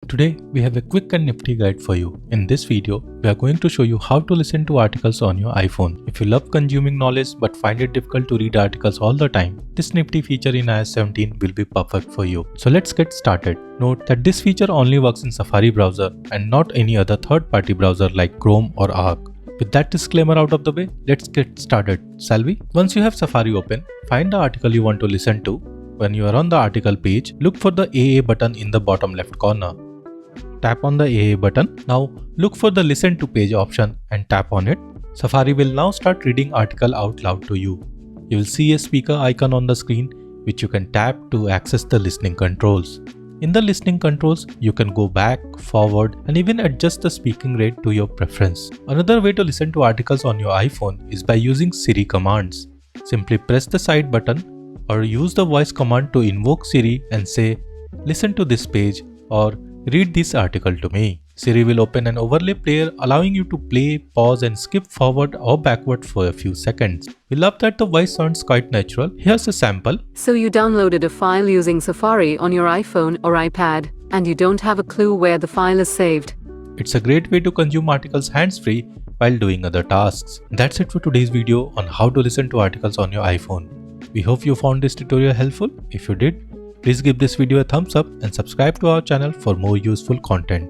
Today we have a quick and nifty guide for you. In this video, we are going to show you how to listen to articles on your iPhone. If you love consuming knowledge but find it difficult to read articles all the time, this nifty feature in iOS 17 will be perfect for you. So let's get started. Note that this feature only works in Safari browser and not any other third-party browser like Chrome or Arc. With that disclaimer out of the way, let's get started, shall we? Once you have Safari open, find the article you want to listen to. When you are on the article page, look for the AA button in the bottom left corner. Tap on the AA button. Now look for the Listen to Page option and tap on it. Safari will now start reading article out loud to you. You will see a speaker icon on the screen which you can tap to access the listening controls. In the listening controls, you can go back, forward and even adjust the speaking rate to your preference. Another way to listen to articles on your iPhone is by using Siri commands. Simply press the side button or use the voice command to invoke Siri and say, "Listen to this page" or "Read this article to me." Siri will open an overlay player allowing you to play, pause and skip forward or backward for a few seconds. We love that the voice sounds quite natural. Here's a sample. So you downloaded a file using Safari on your iPhone or iPad and you don't have a clue where the file is saved. It's a great way to consume articles hands-free while doing other tasks. That's it for today's video on how to listen to articles on your iPhone. We hope you found this tutorial helpful. If you did, please give this video a thumbs up and subscribe to our channel for more useful content.